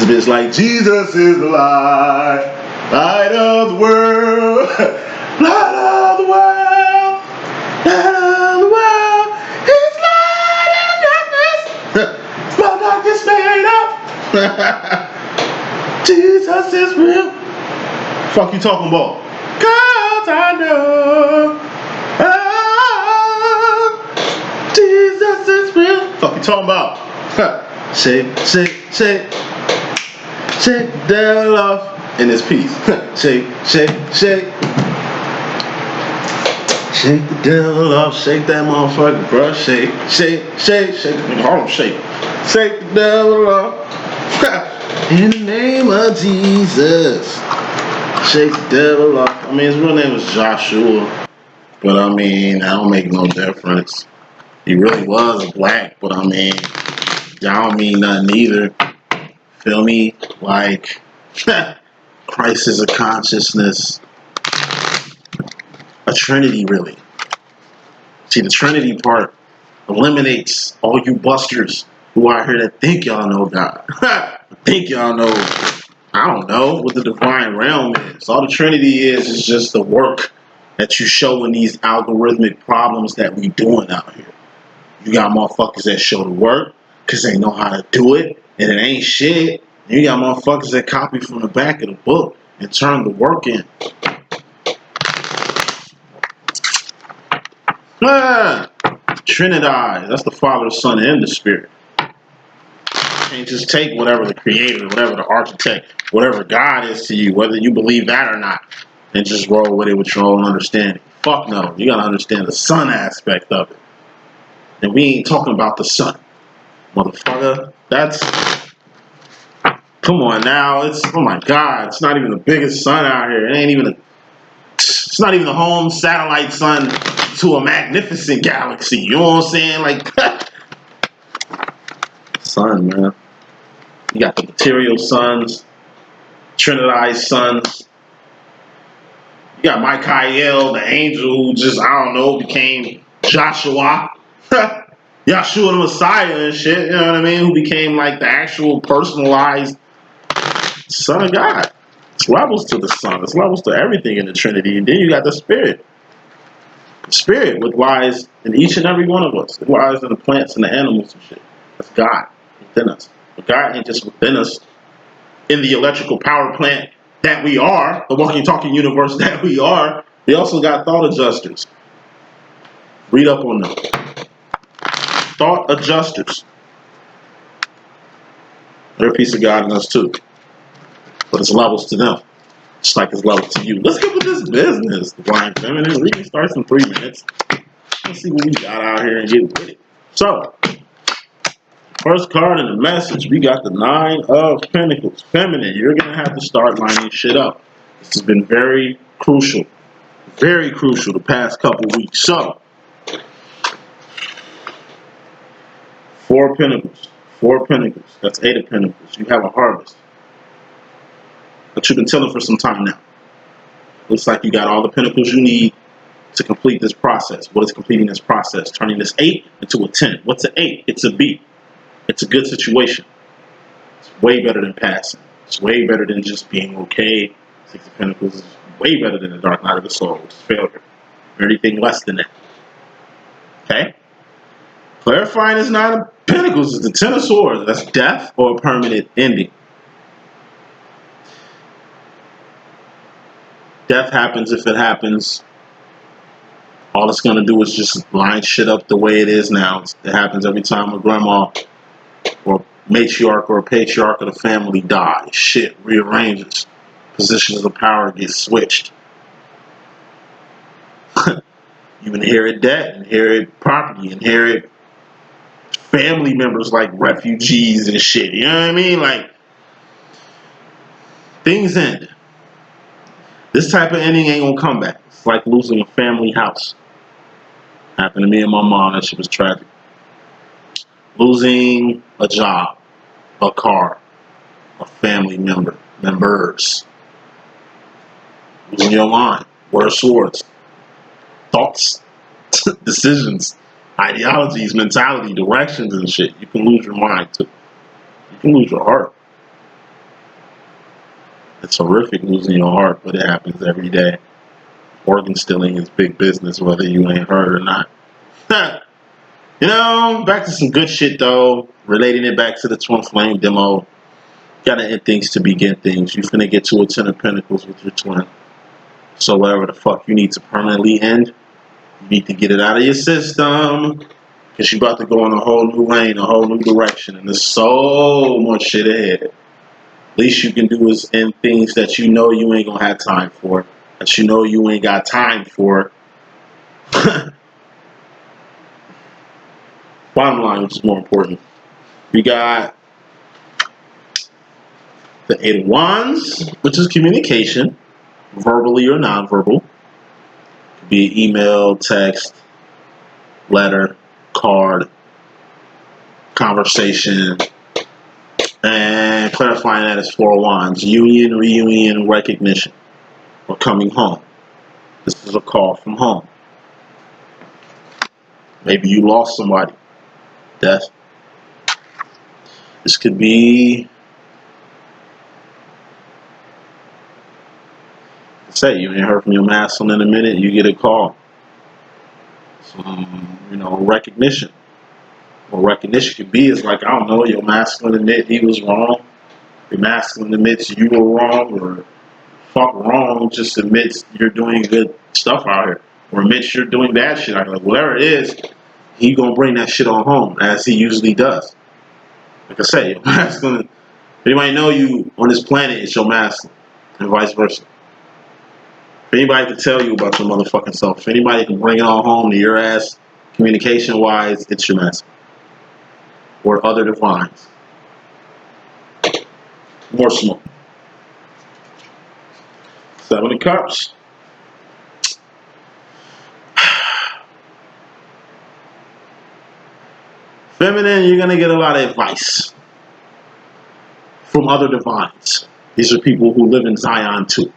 This bitch like, Jesus is the light, light of the world, light of the world, light of the world. He's light in darkness, small darkness made up. Jesus is real. Fuck you talking about? 'Cause I know Jesus is real. Fuck you talking about? Shake, shake, shake. Shake the devil off in this piece. Shake, shake, shake. Shake the devil off. Shake that motherfucker, bro. Shake, shake, shake, shake. Hold on, shake. Shake the devil off. In the name of Jesus. Shake the devil off. I mean, his real name was Joshua. But I mean, that don't make no difference. He really was black, but I mean, y'all don't mean nothing either. Feel me? Like, Christ is a consciousness, a trinity, really. See, the trinity part eliminates all you busters who are here that think y'all know God. Think y'all know, I don't know, what the divine realm is. All the trinity is just the work that you show in these algorithmic problems that we doing out here. You got motherfuckers that show the work because they know how to do it, and it ain't shit. And you got motherfuckers that copy from the back of the book and turn the work in. Trinity, that's the Father, Son, and the Spirit. You can't just take whatever the creator, whatever the architect, whatever God is to you, whether you believe that or not, and just roll with it with your own understanding. Fuck no. You gotta understand the Son aspect of it. And we ain't talking about the Son. Motherfucker, that's... Come on now, it's, oh my God, it's not even the biggest sun out here. It ain't even it's not even the home satellite sun to a magnificent galaxy. You know what I'm saying? Like, sun, man. You got the material suns, trinitized suns. You got Michael, the angel, who just, I don't know, became Joshua. Yahshua the Messiah and shit, you know what I mean? Who became like the actual personalized Son of God. It's levels to the Son. It's levels to everything in the Trinity. And then you got the Spirit. The Spirit, which lies in each and every one of us. It lies in the plants and the animals and shit. That's God within us. But God ain't just within us in the electrical power plant that we are, the walking, talking universe that we are. We also got thought adjusters. Read up on them. Thought adjusters. They're a piece of God in us too. But it's levels to them. Just like it's levels to you. Let's get with this business. Divine Feminine reading starts in 3 minutes. Let's see what we got out here and get with it. So, first card in the message, we got the 9 of Pentacles. Feminine, you're going to have to start lining shit up. This has been very crucial the past couple weeks. So, 4 of Pentacles, 4 of Pentacles, that's 8 of Pentacles. You have a harvest. But you've been telling for some time now. Looks like you got all the pentacles you need to complete this process. What is completing this process? Turning this 8 into a 10. What's an 8? It's a B. It's a good situation. It's way better than passing. It's way better than just being okay. 6 of Pentacles is way better than the Dark Night of the Soul, which is failure. Anything less than that. Okay? Clarifying this 9 of Pentacles is the 10 of Swords. That's death or a permanent ending. Death happens if it happens. All it's going to do is just line shit up the way it is now. It happens every time a grandma or matriarch or a patriarch of the family dies. Shit rearranges. Positions of power get switched. You inherit debt, inherit property, inherit family members like refugees and shit. You know what I mean? Like, things end. This type of ending ain't gonna come back. It's like losing a family house. Happened to me and my mom. That shit was tragic. Losing a job, a car, a family members. Losing your mind. Word of swords. Thoughts, decisions, ideologies, mentality, directions and shit. You can lose your mind too. You can lose your heart. It's horrific losing your heart, but it happens every day. Organ stealing is big business, whether you ain't heard or not. You know, back to some good shit though. Relating it back to the Twin Flame demo. Gotta end things to begin things. You finna get to a 10 of Pentacles with your twin. So whatever the fuck you need to permanently end, you need to get it out of your system. Because you're about to go in a whole new lane, a whole new direction. And there's so much shit ahead. Least you can do is end things that you know you ain't gonna have time for. That you know you ain't got time for. Bottom line, which is more important. We got the 8 of Wands, which is communication, verbally or non-verbal. Could be an email, text, letter, card, conversation. And clarifying that is 4 of Wands, union, reunion, recognition, or coming home. This is a call from home. Maybe you lost somebody. Death. This could be, say, you ain't heard from your masculine in a minute, you get a call. Some, recognition. What recognition could be is like, I don't know, your masculine admit he was wrong. Your masculine admits you were wrong, or fuck wrong, just admits you're doing good stuff out here. Or admits you're doing bad shit out here. Like, whatever it is, he gonna bring that shit on home, as he usually does. Like I say, your masculine, if anybody know you on this planet, it's your masculine, and vice versa. If anybody can tell you about your motherfucking self, if anybody can bring it on home to your ass, communication-wise, it's your masculine. Or other divines. More smoke. 7 of Cups. Feminine, you're going to get a lot of advice from other divines. These are people who live in Zion too,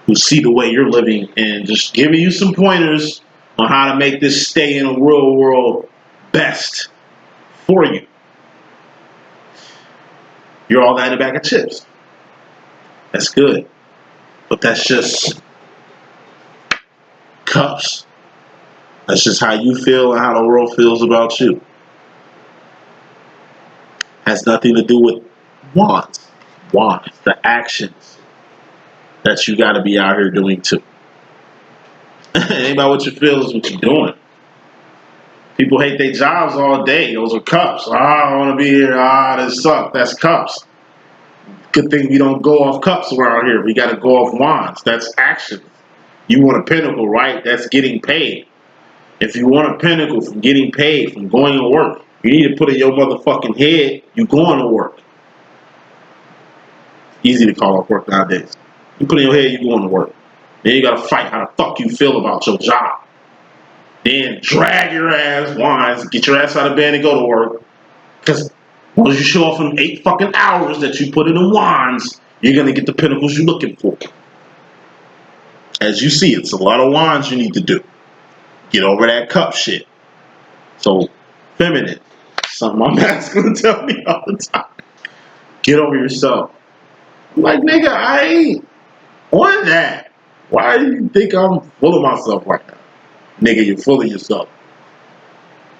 who see the way you're living and just giving you some pointers on how to make this stay in a real world best for you. You're all that in a bag of chips. That's good. But that's just cups. That's just how you feel and how the world feels about you. Has nothing to do with wants. Wants. The actions that you got to be out here doing too. It ain't about what you feel, is what you're doing. People hate their jobs all day. Those are cups. I don't want to be here. This sucks. That's cups. Good thing we don't go off cups around here. We got to go off wands. That's action. You want a pinnacle, right? That's getting paid. If you want a pinnacle from getting paid, from going to work, you need to put in your motherfucking head, you going to work. Easy to call off work nowadays. You put in your head, you going to work. Then you got to fight how the fuck you feel about your job. Then drag your ass, wands, get your ass out of bed and go to work. Because once you show off them 8 fucking hours that you put in the wands, you're going to get the pinnacles you're looking for. As you see, it's a lot of wands you need to do. Get over that cup shit. So, feminine. Something my masculine tell me all the time. Get over yourself. I'm like, nigga, I ain't on that. Why do you think I'm full of myself right now? Nigga, you're full of yourself.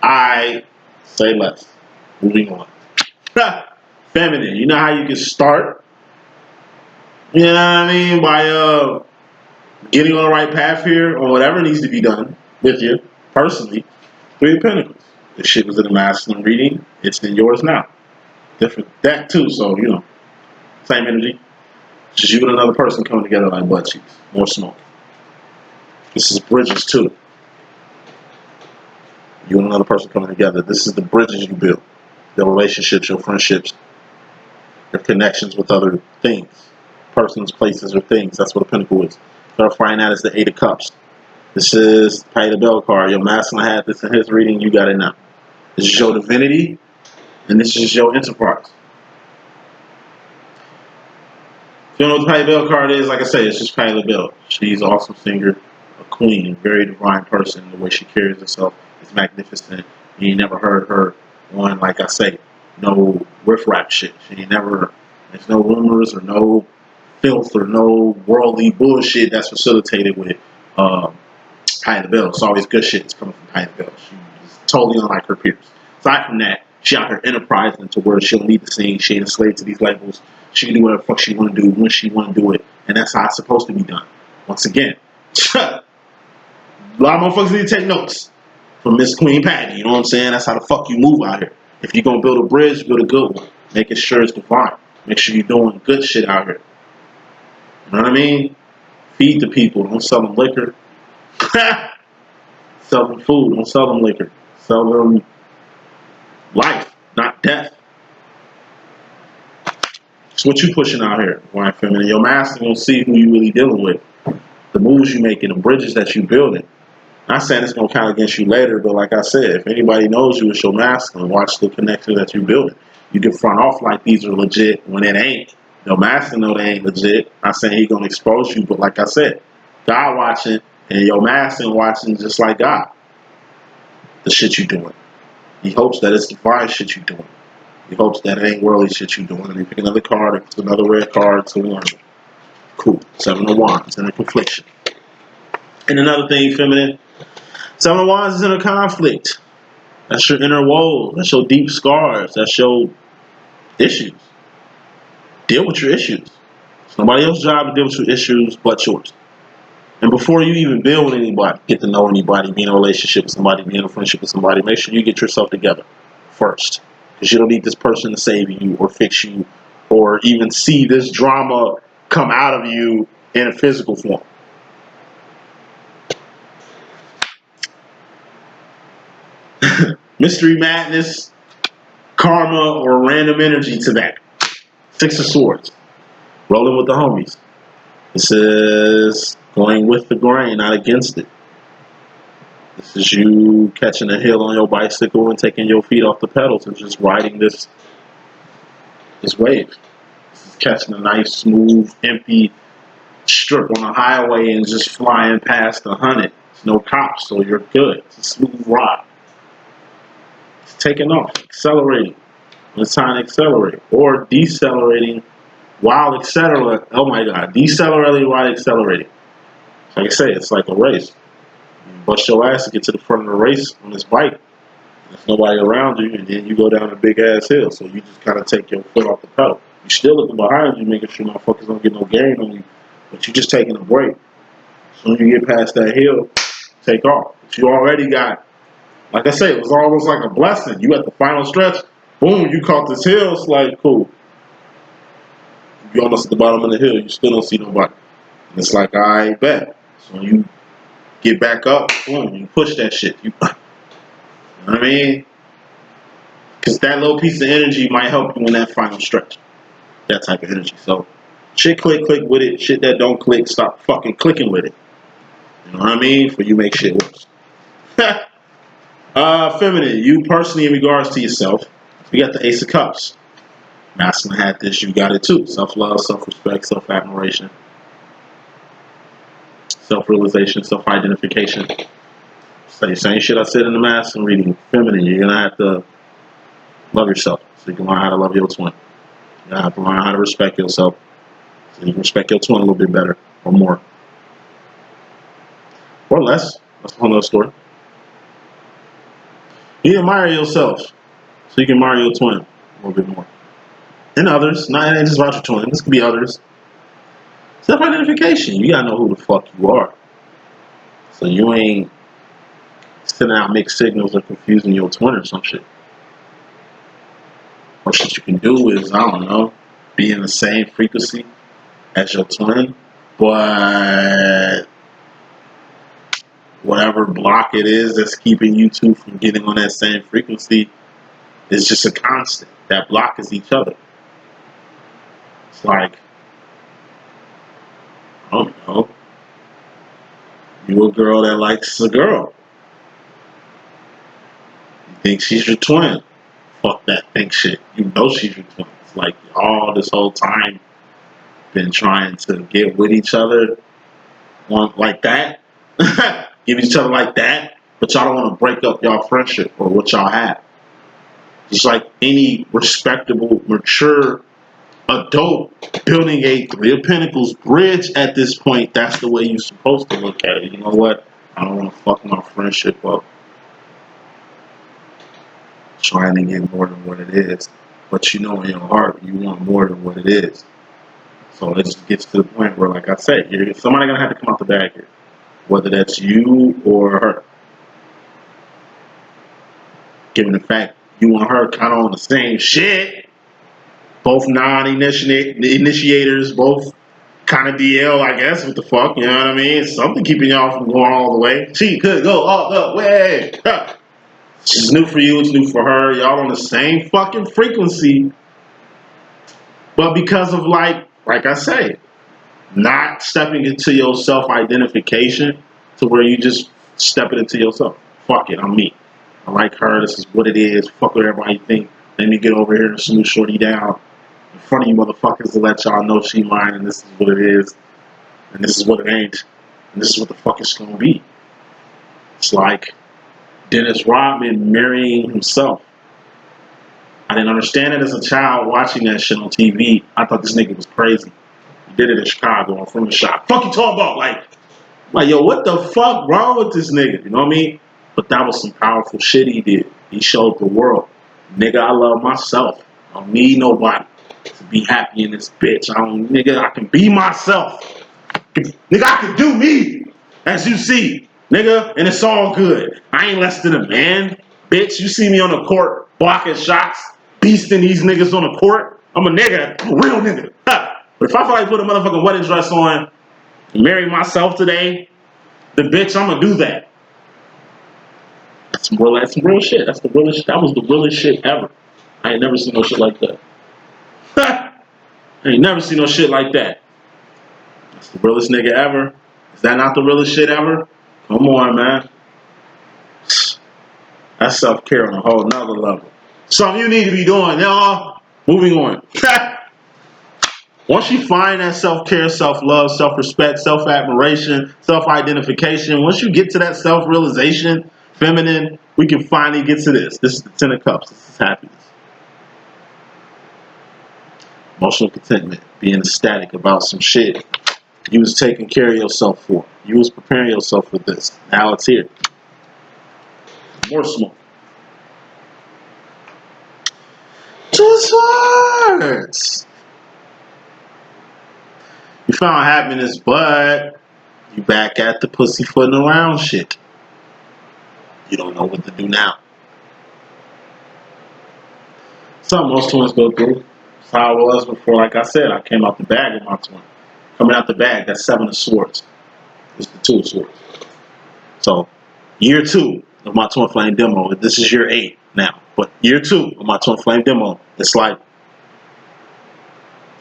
I say less. Moving on. Feminine. You know how you can start? You know what I mean? By getting on the right path here on whatever needs to be done with you, personally. 3 of Pentacles. This shit was in the masculine reading. It's in yours now. Different that too, so same energy. Just you and another person coming together like butt cheeks. More smoke. This is bridges too. You and another person coming together. This is the bridges you build. Your relationships, your friendships, your connections with other things. Persons, places, or things. That's what a pinnacle is. Clarifying that is the 8 of Cups. This is Pay the Bell card. Your masculine had this in his reading. You got it now. This is your divinity, and this is your enterprise. If you don't know what the Pay the Bell card is, like I say, it's just Pay the Bell. She's an awesome singer, a queen, very divine person. The way she carries herself is magnificent. You ain't never heard her on, like I say, no riff-raff shit. She ain't never, there's no rumors or no filth or no worldly bullshit that's facilitated with Patti LaBelle. It's always good shit that's coming from Patti LaBelle. She's totally unlike her peers. Aside from that, she out here enterprising to where she don't need to sing. She ain't a slave to these labels. She can do whatever the fuck she want to do when she want to do it, and that's how it's supposed to be done. Once again, a lot of motherfuckers need to take notes from Miss Queen Patty. You know what I'm saying? That's how the fuck you move out here. If you're gonna build a bridge, build a good one. Making sure it's divine. Make sure you're doing good shit out here. You know what I mean? Feed the people. Don't sell them liquor. Sell them food. Don't sell them liquor. Sell them life, not death. It's what you pushing out here, white feminine. Your master gonna see who you really dealing with. The moves you making, the bridges that you building. Not saying it's gonna count against you later, but like I said, if anybody knows you, it's your master. Watch the connection that you're building. You can front off like these are legit when it ain't. Your master know they ain't legit. Not saying he gonna expose you, but like I said, God watching and your master watching just like God. The shit you doing. He hopes that it's divine shit you doing. He hopes that it ain't worldly shit you doing. And you pick another card, it's another red card, it's a one. Cool. 7 of Wands in a confliction. And another thing, feminine, 7 of Wands is in a conflict. That's your inner woes. That's your deep scars. That's your issues. Deal with your issues. It's nobody else's job to deal with your issues but yours. And before you even build with anybody, get to know anybody, be in a relationship with somebody, be in a friendship with somebody, make sure you get yourself together first. Because you don't need this person to save you or fix you or even see this drama come out of you in a physical form. Mystery madness, karma, or random energy to that. 6 of Swords. Rolling with the homies. This is going with the grain, not against it. This is you catching a hill on your bicycle and taking your feet off the pedals and just riding this wave. This is catching a nice, smooth, empty strip on a highway and just flying past 100. There's no cops, so you're good. It's a smooth ride. It's taking off, accelerating. When it's time to accelerate. Or decelerating while accelerating. Oh my God. Decelerating while accelerating. Like I say, it's like a race. You bust your ass to get to the front of the race on this bike. There's nobody around you, and then you go down a big ass hill. So you just kind of take your foot off the pedal. You're still looking behind you, making sure motherfuckers don't get no gain on you. But you're just taking a break. So when you get past that hill, take off. But you already got, like I say, it was almost like a blessing. You at the final stretch, boom, you caught this hill. It's like, cool. You almost at the bottom of the hill, you still don't see nobody. And it's like, I bet. So when you get back up, boom, you push that shit. You know what I mean? Because that little piece of energy might help you in that final stretch. That type of energy. So shit click with it. Shit that don't click, stop fucking clicking with it. You know what I mean? For you make shit worse. Feminine, you personally in regards to yourself, we got the Ace of Cups. Masculine had this, you got it too. Self-love, self-respect, self-admiration, self-realization, self-identification. Same shit I said in the masculine reading. Feminine, you're gonna have to love yourself so you can learn how to love your twin. You're gonna have to learn how to respect yourself so you can respect your twin a little bit better or more. Or less. That's a whole other story. You admire yourself so you can admire your twin a little bit more. And others, not just about your twin. This could be others. Self-identification. You gotta know who the fuck you are. So you ain't sending out mixed signals or confusing your twin or some shit. Or shit you can do is, I don't know, be in the same frequency as your twin, but whatever block it is that's keeping you two from getting on that same frequency is just a constant. That block is each other. It's like, I don't know, you a girl that likes a girl. You think she's your twin. Fuck that think shit. You know she's your twin. It's like all this whole time been trying to get with each other like that. Give each other like that. But y'all don't want to break up y'all friendship or what y'all have. Just like any respectable, mature adult building a Three of Pentacles bridge at this point, that's the way you're supposed to look at it. You know what? I don't want to fuck my friendship up trying to get more than what it is. But you know in your heart, you want more than what it is. So it just gets to the point where, like I said, somebody gonna have to come out the bag here. Whether that's you or her. Given the fact you and her kind of on the same shit. Both non-initiators, both kind of DL, I guess. What the fuck, you know what I mean? Something keeping y'all from going all the way. She could go all the way. It's new for you, it's new for her. Y'all on the same fucking frequency. But because of like I say, not stepping into your self-identification to where you just stepping into yourself. Fuck it, I'm me. I like her, this is what it is. Fuck what everybody think. Let me get over here and smooth shorty down in front of you motherfuckers to let y'all know she mine and this is what it is. And this is what it ain't. And this is what the fuck it's gonna be. It's like Dennis Rodman marrying himself. I didn't understand it as a child watching that shit on TV. I thought this nigga was crazy. He did it in Chicago. I'm from the shop. Fuck you talking about? Like, yo, what the fuck wrong with this nigga? You know what I mean? But that was some powerful shit he did. He showed the world, nigga, I love myself. I don't need nobody to be happy in this bitch. Nigga, I can be myself. Nigga, I can do me, as you see, nigga, and it's all good. I ain't less than a man, bitch. You see me on the court blocking shots, beasting these niggas on the court. I'm a nigga, I'm a real nigga. But if I feel like put a motherfucking wedding dress on and marry myself today, the bitch, I'm gonna do that. That's some real shit. That's the realest. That was the realest shit ever. I ain't never seen no shit like that. I ain't never seen no shit like that. That's the realest nigga ever. Is that not the realest shit ever? Come on, man. That's self-care on a whole nother level. Something you need to be doing, y'all. Moving on. Once you find that self-care, self-love, self-respect, self-admiration, self-identification, once you get to that self-realization, feminine, we can finally get to this. This is the Ten of Cups. This is happiness. Emotional contentment. Being ecstatic about some shit you was taking care of yourself for. You was preparing yourself for this. Now it's here. More smoke. Two of Swords. You found happiness, but you back at the pussyfooting around shit. You don't know what to do now. Something most twins go through. That's how it was before. Like I said, I came out the bag with my twin. Coming out the bag, that's Seven of Swords. It's the Two of Swords. So, year 2 of my twin flame demo. This is year 8 now. But year 2 of my twin flame demo, it's like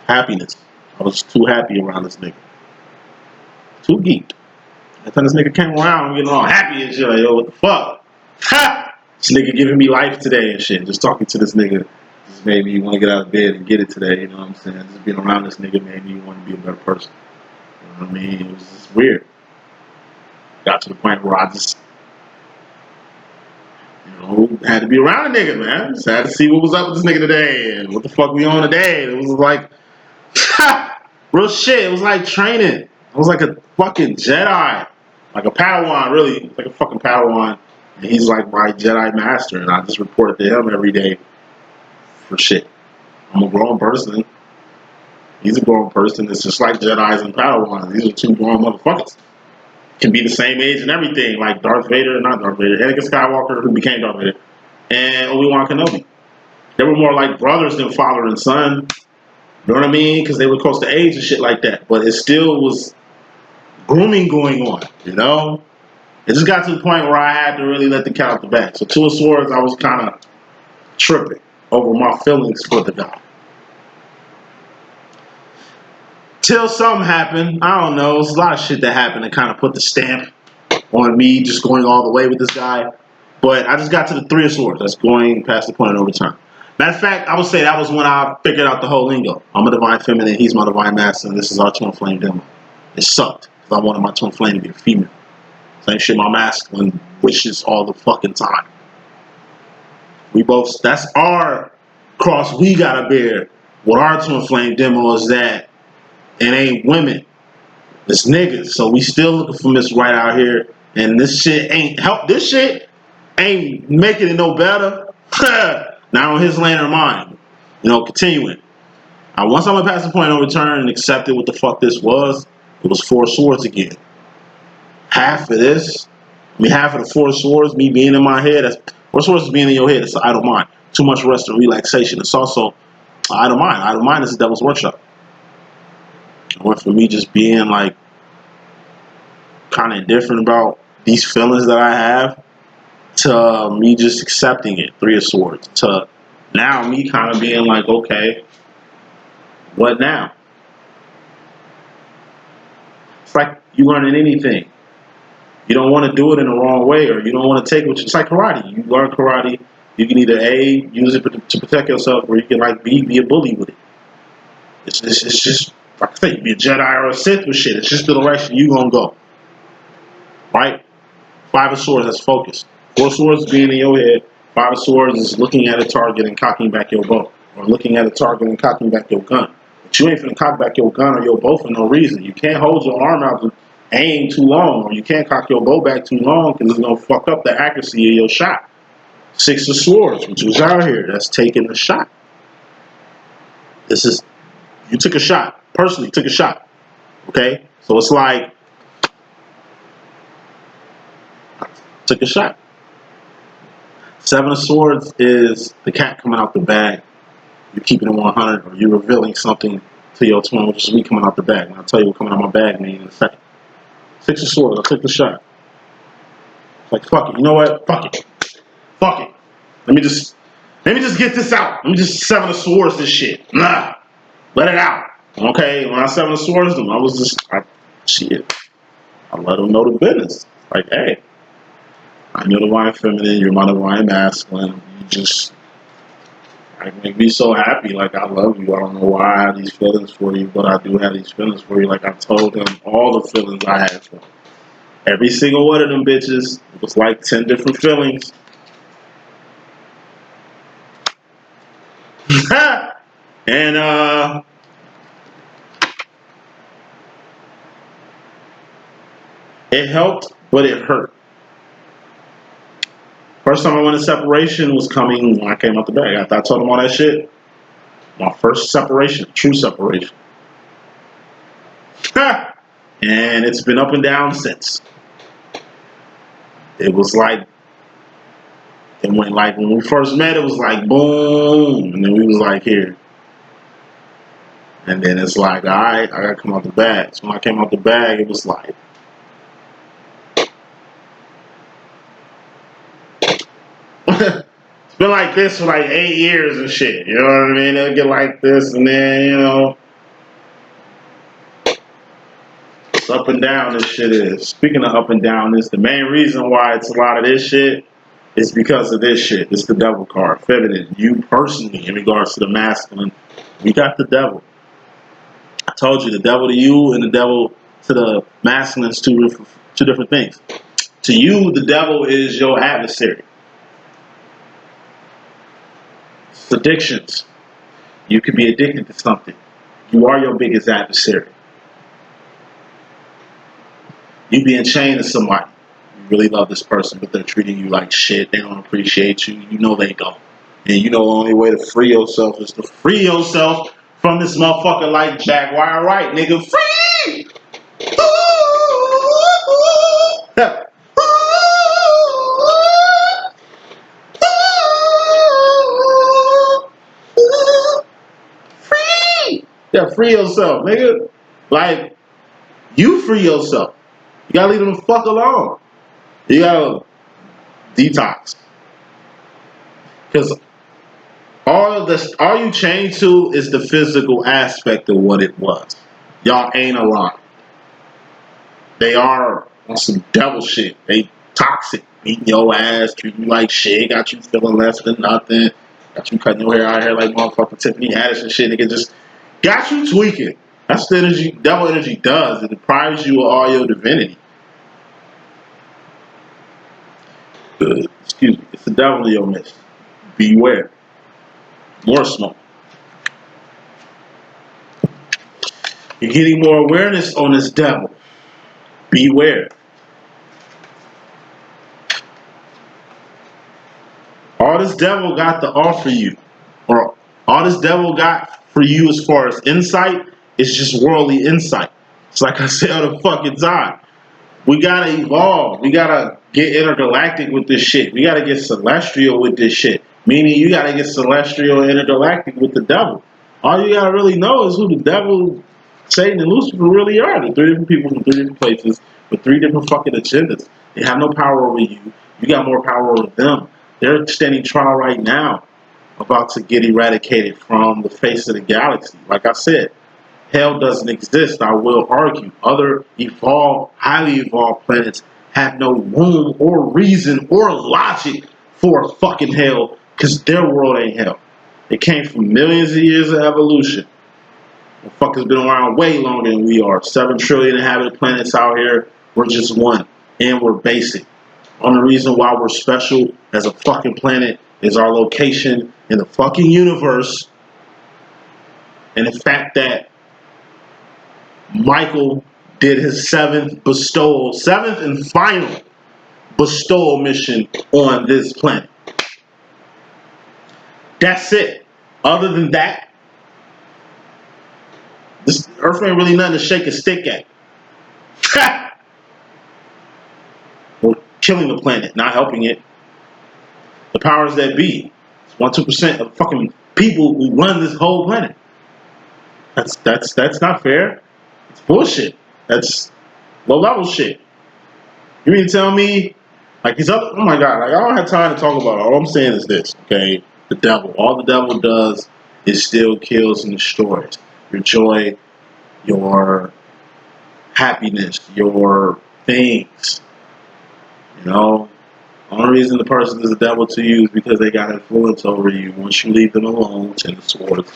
happiness. I was too happy around this nigga. Too geeked. Every time this nigga came around, I'm getting all happy and shit. Like, yo, what the fuck? Ha! This nigga giving me life today and shit. Just talking to this nigga just made me want to get out of bed and get it today. You know what I'm saying? Just being around this nigga made me want to be a better person. You know what I mean? It was just weird. Got to the point where I just, had to be around a nigga, man. Just had to see what was up with this nigga today and what the fuck we on today. It was like, real shit. It was like training. I was like a fucking Jedi. Like a Padawan, really. Like a fucking Padawan. And he's like my Jedi master. And I just report to him every day for shit. I'm a grown person. He's a grown person. It's just like Jedis and Padawans. These are two grown motherfuckers. Can be the same age and everything. Like Darth Vader, not Darth Vader. Anakin Skywalker, who became Darth Vader. And Obi-Wan Kenobi. They were more like brothers than father and son. You know what I mean? Because they were close to age and shit like that. But it still was grooming going on, you know? It just got to the point where I had to really let the cat out the bag. So Two of Swords, I was kind of tripping over my feelings for the guy. Till something happened. I don't know. There's a lot of shit that happened that kind of put the stamp on me just going all the way with this guy. But I just got to the Three of Swords. That's going past the point of no return. Matter of fact, I would say that was when I figured out the whole lingo. I'm a divine feminine, he's my divine masculine, and this is our twin flame demo. It sucked, because I wanted my twin flame to be a female. Same shit my masculine wishes all the fucking time. We both, that's our cross we gotta bear with our twin flame demo is that it ain't women, it's niggas. So we still looking for Miss Right out here, and this shit ain't help. This shit ain't making it no better. Not on his land or mine. You know, continuing. Once I'm gonna pass the point of no return and accepted what the fuck this was, it was Four Swords again. Half of this, half of the Four Swords, me being in my head, that's Four Swords is being in your head, it's an idle mind. Too much rest and relaxation. It's also idle mind. Idle mind is the devil's workshop. It went from me just being like kind of indifferent about these feelings that I have to me just accepting it, Three of Swords, to now me kind of being like, okay, what now? It's like you learning anything. You don't want to do it in the wrong way, or you don't want to take what it's like karate. You learn karate, you can either A, use it to protect yourself, or you can like be a bully with it. It's just like I say, be a Jedi or a Sith with shit. It's just the direction you gonna go. Right? Five of Swords, that's focus. Four Swords being in your head. Five of Swords is looking at a target and cocking back your bow, or looking at a target and cocking back your gun. But you ain't finna cock back your gun or your bow for no reason. You can't hold your arm out and aim too long, or you can't cock your bow back too long because it's gonna fuck up the accuracy of your shot. Six of Swords, which was out here, that's taking the shot. This is, you took a shot, personally took a shot, okay? So it's like, took a shot. Seven of Swords is the cat coming out the bag. You're keeping it 100, or you're revealing something to your twin, which is me coming out the bag. And I'll tell you what coming out my bag means in a second. Six of Swords, I took the shot. It's like, fuck it, you know what? Fuck it. Fuck it. Let me just get this out. Let me just Seven of Swords this shit. Nah. Let it out. Okay, when I Seven of Swords them, I was just, shit. I let them know the business. Like, hey, I'm your divine feminine, you're my divine masculine. You just, make me so happy. Like, I love you. I don't know why I have these feelings for you, but I do have these feelings for you. Like, I told them all the feelings I had for them. Every single one of them bitches, it was like 10 different feelings. And, it helped, but it hurt. First time I went in separation was coming when I came out the bag. After I told them all that shit, my first separation, true separation. And it's been up and down since. It was like, it went like, when we first met, it was like, boom, and then we was like, here. And then it's like, all right, I gotta come out the bag. So when I came out the bag, it was like, it's been like this for like 8 years and shit. You know what I mean? It'll get like this, and then, you know, it's up and down this shit is. Speaking of up and down, this the main reason why it's a lot of this shit is because of this shit. It's the devil card. Feminine. You personally, in regards to the masculine, we got the devil. I told you the devil to you and the devil to the masculine is two different things. To you, the devil is your adversary. It's addictions. You can be addicted to something. You are your biggest adversary. You being chained to somebody. You really love this person, but they're treating you like shit. They don't appreciate you. You know they don't. And you know the only way to free yourself is to free yourself from this motherfucker like Jaguar Wright, nigga. Free! Free! Yeah, free yourself, nigga. Like, you free yourself. You gotta leave them the fuck alone. You gotta detox. Because all you change to is the physical aspect of what it was. Y'all ain't aligned. They are on some devil shit. They toxic, beating your ass, treating you like shit, got you feeling less than nothing, got you cutting your hair out here like motherfucking Tiffany Haddish and shit. Nigga just got you tweaking. That's the energy devil energy does. It deprives you of all your divinity. Excuse me. It's the devil in your midst. Beware. More smoke. You're getting more awareness on this devil. Beware. All this devil got to offer you, or all this devil got for you as far as insight, is just worldly insight. It's like I said all the fucking time. We gotta evolve. We gotta get intergalactic with this shit. We gotta get celestial with this shit. Meaning you gotta get celestial and intergalactic with the devil. All you gotta really know is who the devil, Satan, and Lucifer really are. They're three different people from three different places with three different fucking agendas. They have no power over you. You got more power over them. They're standing trial right now, about to get eradicated from the face of the galaxy. Like I said, hell doesn't exist, I will argue. Other evolved, highly evolved planets have no room or reason or logic for a fucking hell, because their world ain't hell. It came from millions of years of evolution. The fuckers been around way longer than we are. 7 trillion inhabited planets out here. We're just one. And we're basic. Only reason why we're special as a fucking planet is our location in the fucking universe. And the fact that Michael did his 7th and final bestowal mission on this planet. That's it. Other than that, this Earth ain't really nothing to shake a stick at. We're killing the planet, not helping it. The powers that be, 1-2% of fucking people who run this whole planet. That's not fair. It's bullshit. That's low level shit. You mean to tell me, like these other? Oh my god! Like I don't have time to talk about it. All I'm saying is this, okay? The devil. All the devil does is still kills and destroys your joy, your happiness, your things. You know, the only reason the person is a devil to you is because they got influence over you. Once you leave them alone, to the source.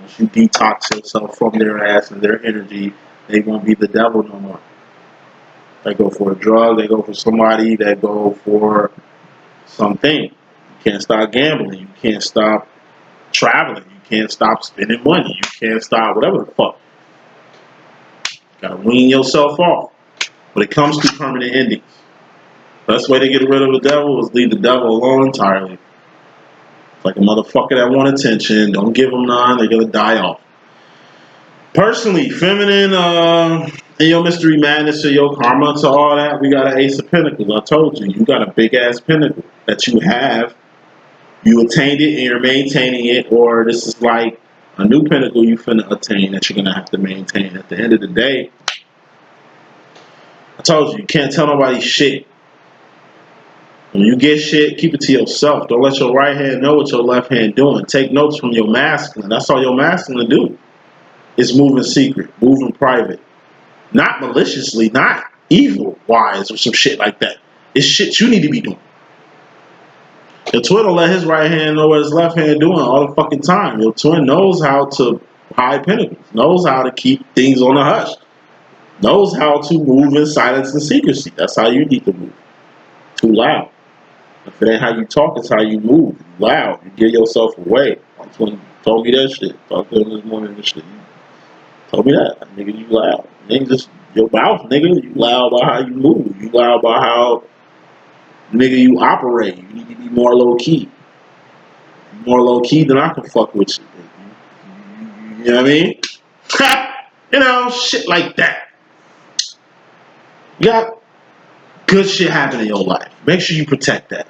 Once you detox yourself from their ass and their energy, they won't be the devil no more. They go for a drug, they go for somebody, they go for something. You can't stop gambling, you can't stop traveling, you can't stop spending money, you can't stop whatever the fuck. You gotta wean yourself off. But it comes to permanent endings. Best way to get rid of the devil is leave the devil alone entirely. It's like a motherfucker that want attention, don't give them none, they're gonna die off. Personally, feminine, and your mystery madness or your karma to all that, we got an Ace of Pentacles. I told you, you got a big ass pentacle that you have. You attained it and you're maintaining it, or this is like a new pentacle you finna attain that you're gonna have to maintain. At the end of the day, I told you, you can't tell nobody shit. When you get shit, keep it to yourself. Don't let your right hand know what your left hand doing. Take notes from your masculine. That's all your masculine do. It's moving secret, moving private. Not maliciously, not evil-wise or some shit like that. It's shit you need to be doing. Your twin will let his right hand know what his left hand doing all the fucking time. Your twin knows how to hide pentacles, knows how to keep things on the hush, knows how to move in silence and secrecy. That's how you need to move. Too loud. If it ain't how you talk, it's how you move. You loud. You give yourself away. My twin told me that shit. Talked to him this morning and shit. Told me that. Nigga, you loud. Nigga, just your mouth, nigga. You loud about how you move. You loud about how, nigga, you operate. You need to be more low key. More low key than I can fuck with you. You know what I mean? You know, shit like that. You got good shit happening in your life. Make sure you protect that.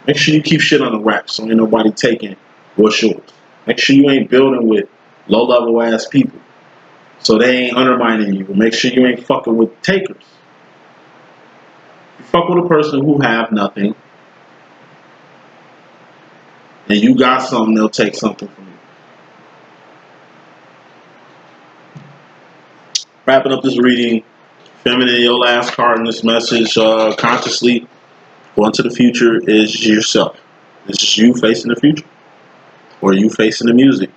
Make sure you keep shit on the rack so ain't nobody taking what's yours. Make sure you ain't building with low level ass people so they ain't undermining you. Make sure you ain't fucking with takers. You fuck with a person who have nothing and you got something, they'll take something from you. Wrapping up this reading, feminine, your last card in this message, consciously going to the future is yourself. This is you facing the future. Or you facing the music.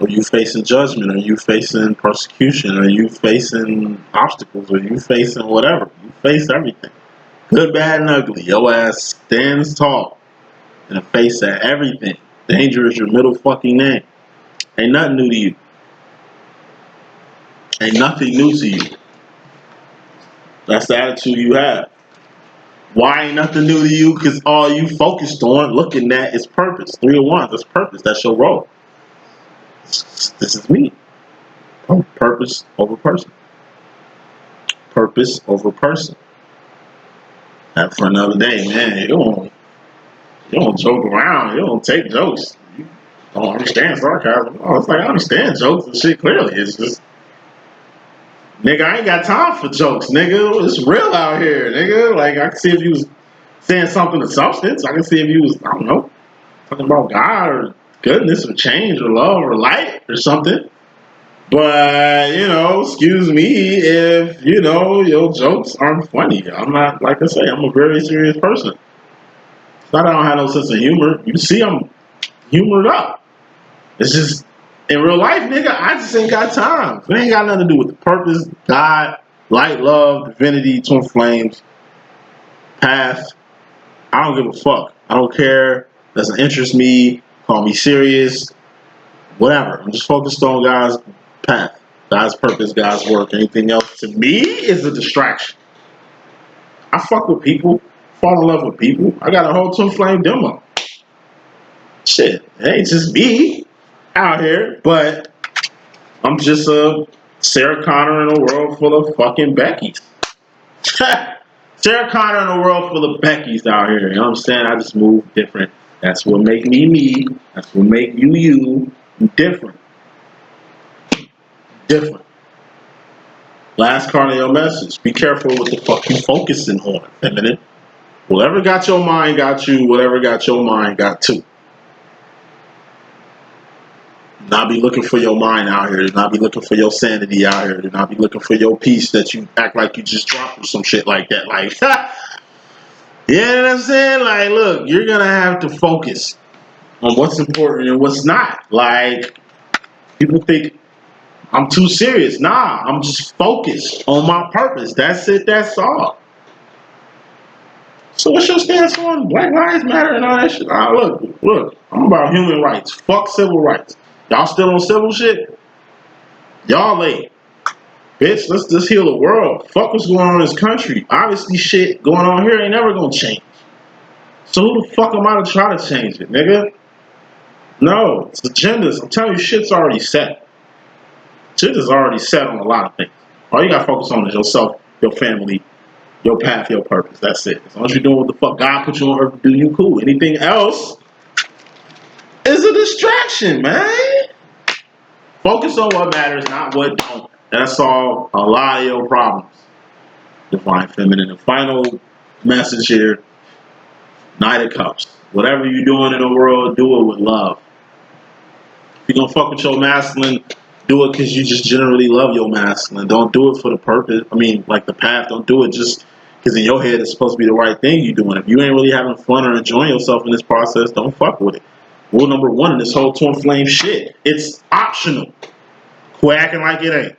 Or you facing judgment. Or you facing persecution. Or you facing obstacles. Or you facing whatever. You face everything. Good, bad, and ugly. Your ass stands tall in the face of everything. Danger is your middle fucking name. Ain't nothing new to you. Ain't nothing new to you. That's the attitude you have. Why ain't nothing new to you? Because all you focused on looking at is purpose. 3 of Wands, that's purpose. That's your role. This is me. Oh, purpose over person. Purpose over person. That for another day, man. You don't joke around. You don't take jokes. You don't understand sarcasm. Oh, it's like I understand jokes and shit clearly. It's just, nigga, I ain't got time for jokes, nigga. It's real out here, nigga. Like, I can see if you was saying something of substance. I can see if you was, I don't know, talking about God or goodness or change or love or light or something. But, excuse me if, your jokes aren't funny. I'm not, like I say, I'm a very serious person. It's not that I don't have no sense of humor. You see, I'm humored up. It's just, in real life, nigga, I just ain't got time. It ain't got nothing to do with the purpose, God, light, love, divinity, twin flames, path. I don't give a fuck. I don't care. Doesn't interest me. Call me serious. Whatever. I'm just focused on God's path, God's purpose, God's work. Anything else to me is a distraction. I fuck with people, fall in love with people. I got a whole twin flame demo. Shit, it ain't just me out here, but I'm just a Sarah Connor in a world full of fucking Beckys. Sarah Connor in a world full of Beckys out here. You know what I'm saying? I just move different. That's what make me me. That's what make you different. Different. Last card of your message. Be careful what the fuck you focusing on, feminine. Whatever got your mind got you. Whatever got your mind got too. Do not be looking for your mind out here. Do not be looking for your sanity out here. Do not be looking for your peace that you act like you just dropped or some shit like that. Like, you know what I'm saying? Like, look, you're gonna have to focus on what's important and what's not. Like, people think I'm too serious. Nah, I'm just focused on my purpose. That's it. That's all. So what's your stance on Black Lives Matter and all that shit? Look, I'm about human rights. Fuck civil rights. Y'all still on civil shit? Y'all late. Bitch, let's just heal the world. Fuck what's going on in this country. Obviously shit going on here ain't never gonna change. So who the fuck am I to try to change it, nigga? No, it's agendas. I'm telling you, shit's already set. Shit is already set on a lot of things. All you gotta focus on is yourself, your family, your path, your purpose. That's it. As long as you're doing what the fuck God put you on earth to do, you cool. Anything else is a distraction, man. Focus on what matters, not what don't. That's all a lot of your problems. Divine Feminine. The final message here, Knight of Cups. Whatever you're doing in the world, do it with love. If you're going to fuck with your masculine, do it because you just generally love your masculine. Don't do it for the purpose. I mean, like the path. Don't do it just because in your head it's supposed to be the right thing you're doing. If you ain't really having fun or enjoying yourself in this process, don't fuck with it. Rule number 1 in this whole twin flame shit, it's optional. Quit acting like it ain't.